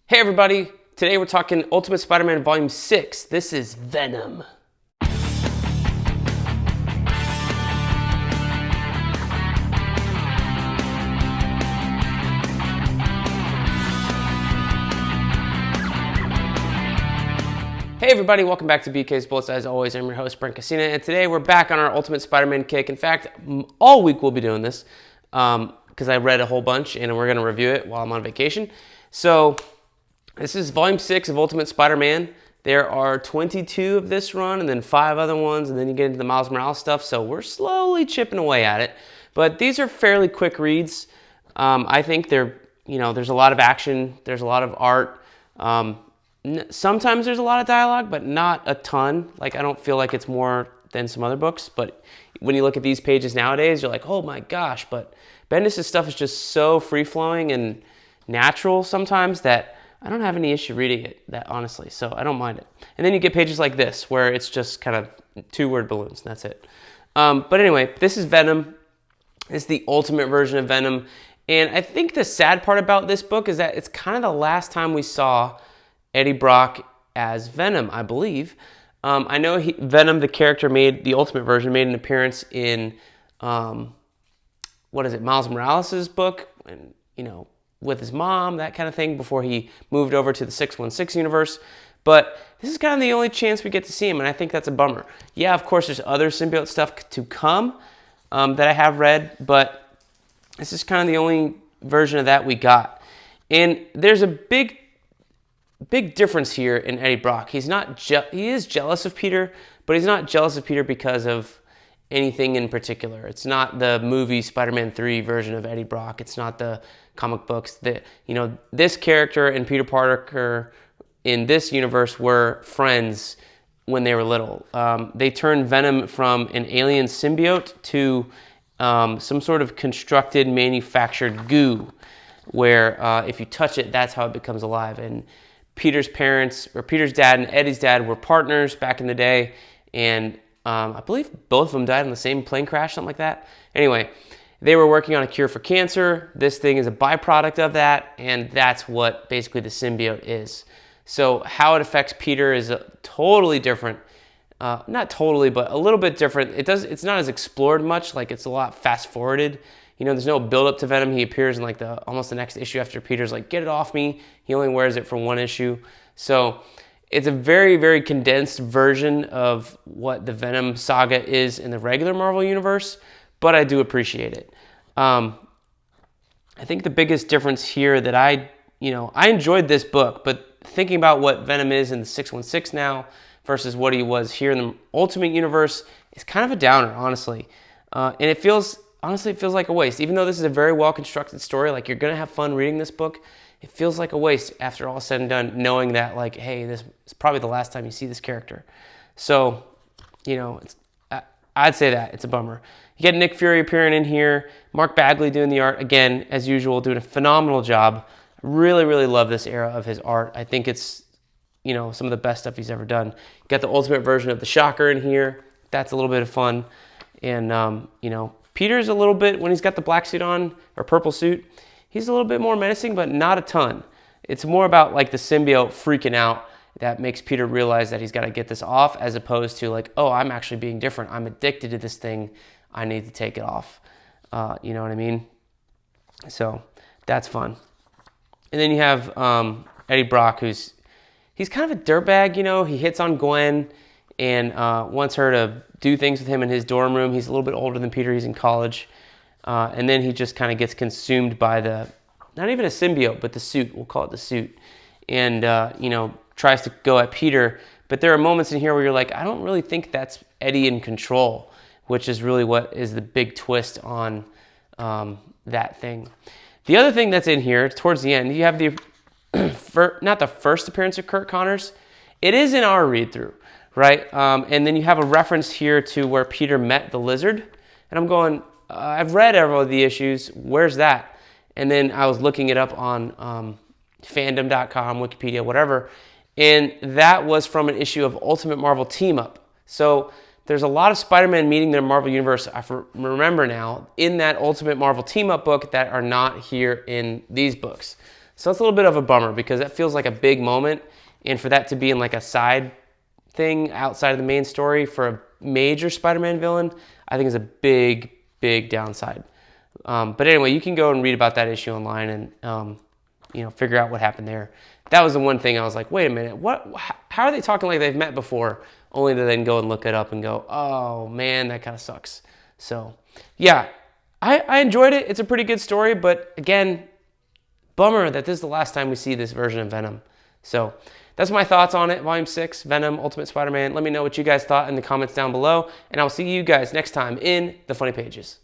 Hey everybody, today we're talking Ultimate Spider-Man Volume 6. This is Venom. Hey everybody, welcome back to BK's Bullets. As always, I'm your host, Brent, and today we're back on our Ultimate Spider-Man kick. In fact, all week we'll be doing this because I read a whole bunch and we're going to review it while I'm on vacation. So this is Volume 6 of Ultimate Spider-Man. There are 22 of this run and then 5 other ones, and then you get into the Miles Morales stuff, so we're slowly chipping away at it. But these are fairly quick reads. I think they're, there's a lot of action, there's a lot of art. Sometimes there's a lot of dialogue, but not a ton. Like, I don't feel like it's more than some other books, but when you look at these pages nowadays, you're like, oh my gosh, but Bendis' stuff is just so free-flowing and natural sometimes that I don't have any issue reading it, that honestly, so I don't mind it. And then you get pages like this, where it's just kind of 2-word balloons, and that's it. But anyway, this is Venom. It's the ultimate version of Venom. And I think the sad part about this book is that it's kind of the last time we saw Eddie Brock as Venom, I believe. I know Venom, the character, the ultimate version, made an appearance in, Miles Morales' book, and, with his mom, that kind of thing, before he moved over to the 616 universe. But this is kind of the only chance we get to see him, and I think that's a bummer. Yeah, of course, there's other symbiote stuff to come that I have read, but this is kind of the only version of that we got. And there's a big difference here in Eddie Brock. He is jealous of Peter, but he's not jealous of Peter because of anything in particular. It's not the movie Spider-Man 3 version of Eddie Brock. It's not the comic books. This character and Peter Parker in this universe were friends when they were little. They turned Venom from an alien symbiote to some sort of constructed, manufactured goo, where if you touch it, that's how it becomes alive. And Peter's dad and Eddie's dad were partners back in the day, and I believe both of them died in the same plane crash, something like that. Anyway, they were working on a cure for cancer. This thing is a byproduct of that, and that's what basically the symbiote is. So how it affects Peter is totally different. Not totally, but a little bit different. It's not as explored much. Like, it's a lot fast-forwarded. There's no build-up to Venom. He appears in almost the next issue after Peter's like, get it off me. He only wears it for one issue. So it's a very, very condensed version of what the Venom saga is in the regular Marvel Universe, but I do appreciate it. I think the biggest difference here that I enjoyed this book, but thinking about what Venom is in the 616 now versus what he was here in the Ultimate Universe is kind of a downer, honestly. And it feels like a waste. Even though this is a very well-constructed story, like, you're going to have fun reading this book, it feels like a waste after all said and done, knowing that, like, hey, this is probably the last time you see this character. So, I'd say that. It's a bummer. You get Nick Fury appearing in here, Mark Bagley doing the art, again, as usual, doing a phenomenal job. Really, really love this era of his art. I think it's, some of the best stuff he's ever done. You got the ultimate version of the Shocker in here. That's a little bit of fun. And, Peter's a little bit, when he's got the black suit on, or purple suit, he's a little bit more menacing, but not a ton. It's more about, like, the symbiote freaking out that makes Peter realize that he's got to get this off, as opposed to, like, oh, I'm actually being different. I'm addicted to this thing. I need to take it off. You know what I mean? So that's fun. And then you have Eddie Brock, he's kind of a dirtbag, he hits on Gwen and wants her to do things with him in his dorm room. He's a little bit older than Peter. He's in college. And then he just kind of gets consumed by not even a symbiote, but the suit. We'll call it the suit. And, tries to go at Peter. But there are moments in here where you're like, I don't really think that's Eddie in control, which is really what is the big twist on that thing. The other thing that's in here, towards the end, you have not the first appearance of Kurt Connors. It is in our read-through, right? And then you have a reference here to where Peter met the Lizard. And I'm going, I've read several of the issues. Where's that? And then I was looking it up on fandom.com, Wikipedia, whatever. And that was from an issue of Ultimate Marvel Team Up. So there's a lot of Spider-Man meeting their Marvel Universe, I remember now, in that Ultimate Marvel Team Up book that are not here in these books. So it's a little bit of a bummer because that feels like a big moment, and for that to be in like a side thing outside of the main story for a major Spider-Man villain, I think is a big, big downside. But anyway, you can go and read about that issue online and figure out what happened there. That was the one thing I was like, wait a minute, how are they talking like they've met before, only to then go and look it up and go, oh man, that kind of sucks. So yeah, I enjoyed it. It's a pretty good story, but again, bummer that this is the last time we see this version of Venom. So that's my thoughts on it. Volume 6, Venom, Ultimate Spider-Man. Let me know what you guys thought in the comments down below, and I'll see you guys next time in the Funny Pages.